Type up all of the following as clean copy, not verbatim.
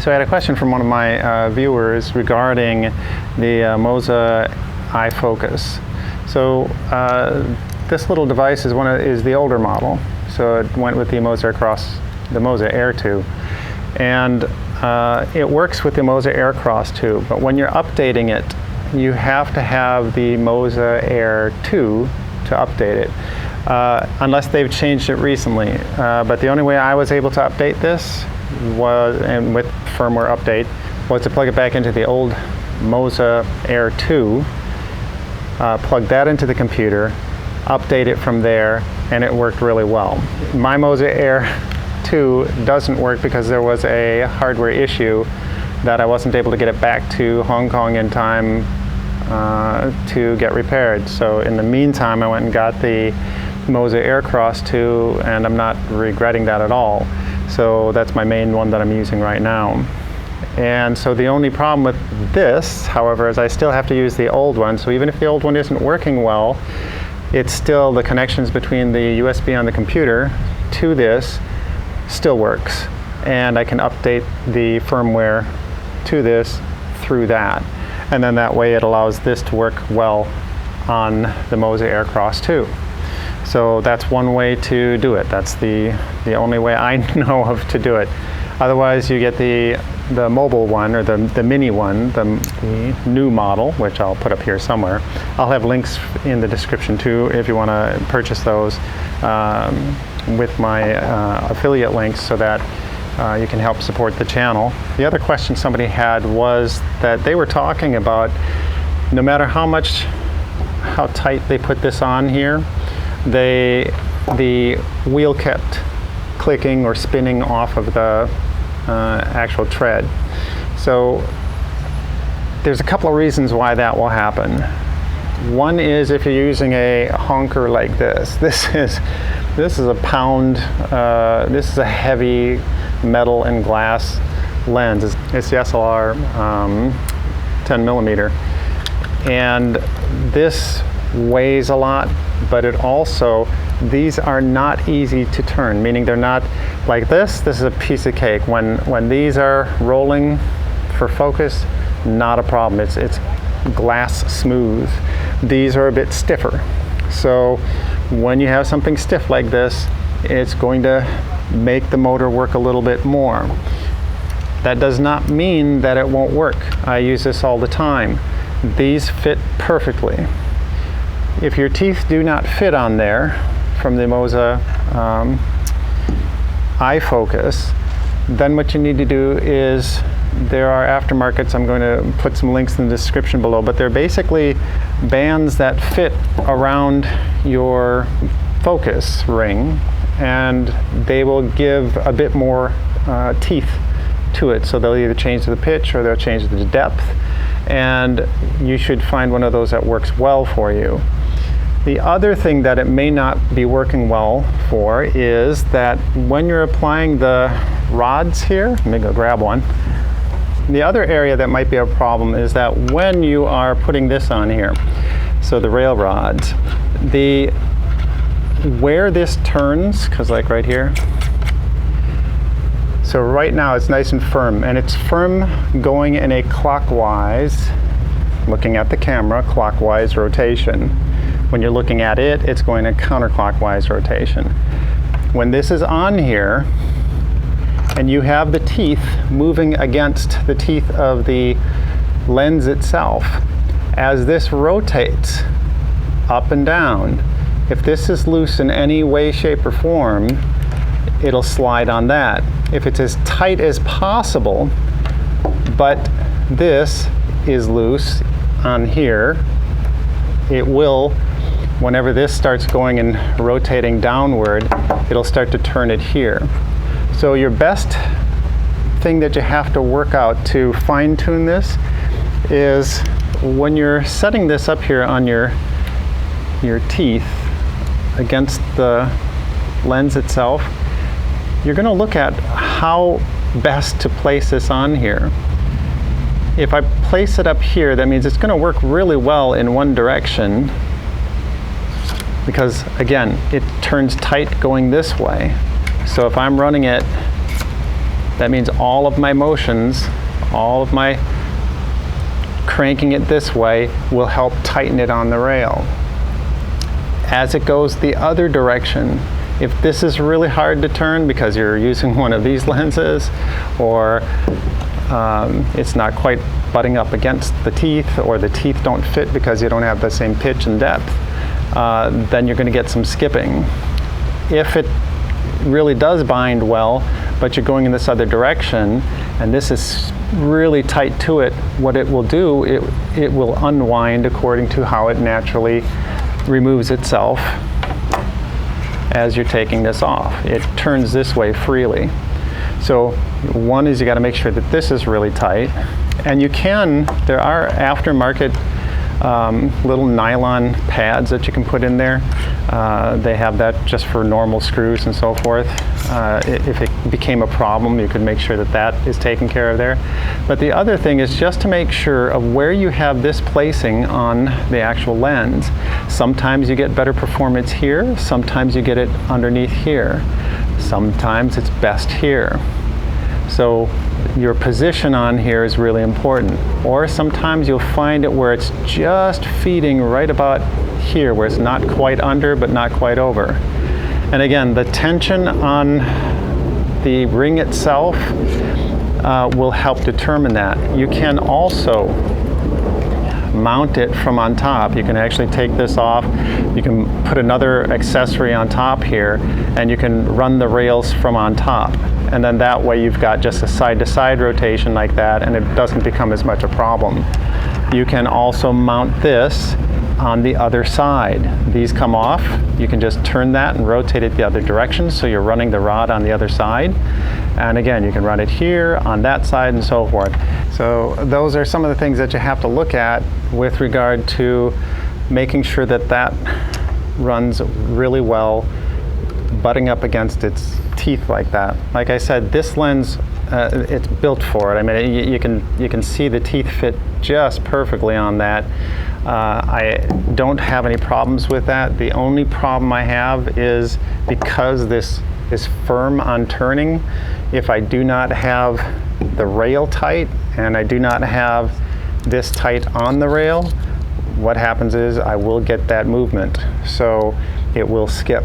So I had a question from one of my viewers regarding the Moza iFocus. So this little device is the older model. So it went with the Moza Air Cross, the Moza Air 2. And it works with the Moza Air Cross too, but when you're updating it, you have to have the Moza Air 2 to update it, unless they've changed it recently. But the only way I was able to update this was, and with firmware update, was to plug it back into the old Moza Air 2, plug that into the computer, update it from there, and it worked really well. My Moza Air 2 doesn't work because there was a hardware issue that I wasn't able to get it back to Hong Kong in time to get repaired. So in the meantime, I went and got the Moza Air Cross 2, and I'm not regretting that at all. So that's my main one that I'm using right now. And so the only problem with this, however, is I still have to use the old one. So even if the old one isn't working well, it's still the connections between the USB on the computer to this still works. And I can update the firmware to this through that. And then that way it allows this to work well on the Moza Air Cross 2. So that's one way to do it. That's the only way I know of to do it. Otherwise, you get the mobile one, or the mini one, the new model, which I'll put up here somewhere. I'll have links in the description too if you want to purchase those with my affiliate links, so that you can help support the channel. The other question somebody had was that they were talking about no matter how tight they put this on here, the wheel kept clicking or spinning off of the actual tread. So there's a couple of reasons why that will happen. One is if you're using a honker like this. This is a pound. This is a heavy metal and glass lens. It's the SLR 10 millimeter, and this weighs a lot, but it also, these are not easy to turn, meaning they're not like this. This is a piece of cake. When these are rolling for focus, not a problem. It's glass smooth. These are a bit stiffer. So when you have something stiff like this, it's going to make the motor work a little bit more. That does not mean that it won't work. I use this all the time. These fit perfectly. If your teeth do not fit on there from the Moza iFocus, then what you need to do is, there are aftermarkets, I'm going to put some links in the description below, but they're basically bands that fit around your focus ring, and they will give a bit more teeth to it. So they'll either change the pitch or they'll change the depth, and you should find one of those that works well for you. The other thing that it may not be working well for is that when you're applying the rods here, let me go grab one. The other area that might be a problem is that when you are putting this on here, so the rail rods, where this turns, because like right here, so right now it's nice and firm, and it's firm going in a clockwise, looking at the camera, clockwise rotation. When you're looking at it, it's going a counterclockwise rotation. When this is on here, and you have the teeth moving against the teeth of the lens itself, as this rotates up and down, if this is loose in any way, shape, or form, it'll slide on that. If it's as tight as possible, but this is loose on here, it will, whenever this starts going and rotating downward, it'll start to turn it here. So your best thing that you have to work out to fine-tune this is when you're setting this up here on your teeth against the lens itself, you're going to look at how best to place this on here. If I place it up here, that means it's going to work really well in one direction, because again, it turns tight going this way. So if I'm running it That means all of my motions, all of my cranking it this way will help tighten it on the rail. As it goes the other direction, if this is really hard to turn because you're using one of these lenses, or it's not quite butting up against the teeth, or the teeth don't fit because you don't have the same pitch and depth, then you're going to get some skipping. If it really does bind well, but you're going in this other direction, and this is really tight to it, what it will do, it will unwind according to how it naturally removes itself as you're taking this off. It turns this way freely. So one is you got to make sure that this is really tight, and there are aftermarket little nylon pads that you can put in there. They have that just for normal screws and so forth. If it became a problem, you could make sure that that is taken care of there. But the other thing is just to make sure of where you have this placing on the actual lens. Sometimes you get better performance here, sometimes you get it underneath here, sometimes it's best here. So your position on here is really important. Or sometimes you'll find it where it's just feeding right about here, where it's not quite under but not quite over. And again, the tension on the ring itself will help determine that. You can also mount it from on top. You can actually take this off, you can put another accessory on top here, and you can run the rails from on top. And then that way you've got just a side-to-side rotation like that, and it doesn't become as much a problem. You can also mount this on the other side. These come off, you can just turn that and rotate it the other direction, so you're running the rod on the other side. And again, you can run it here, on that side, and so forth. So those are some of the things that you have to look at with regard to making sure that that runs really well, butting up against its teeth like that. Like I said, this lens, it's built for it. I mean, you can see the teeth fit just perfectly on that. I don't have any problems with that. The only problem I have is because this is firm on turning, if I do not have the rail tight and I do not have this tight on the rail, what happens is I will get that movement. So it will skip.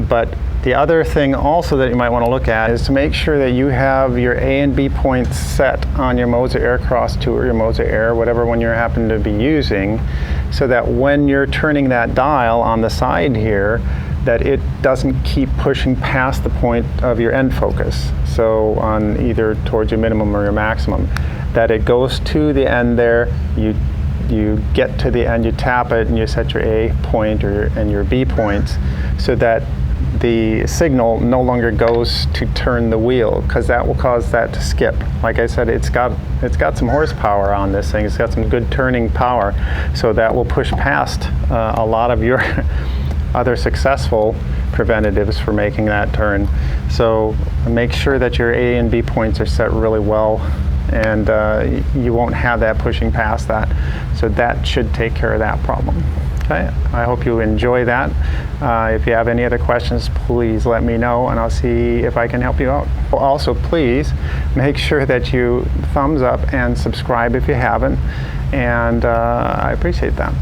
But the other thing also that you might want to look at is to make sure that you have your A and B points set on your Moza Air Cross 2 or your Moza Air, whatever one you happen to be using, so that when you're turning that dial on the side here, that it doesn't keep pushing past the point of your end focus. So on either towards your minimum or your maximum, that it goes to the end there, you get to the end, you tap it, and you set your A point and your B points, so that the signal no longer goes to turn the wheel, because that will cause that to skip. Like I said, it's got some horsepower on this thing. It's got some good turning power, so that will push past a lot of your other successful preventatives for making that turn. So make sure that your A and B points are set really well, and you won't have that pushing past that. So that should take care of that problem. Okay, I hope you enjoy that. If you have any other questions, please let me know, and I'll see if I can help you out. Also, please make sure that you thumbs up and subscribe if you haven't, and I appreciate that.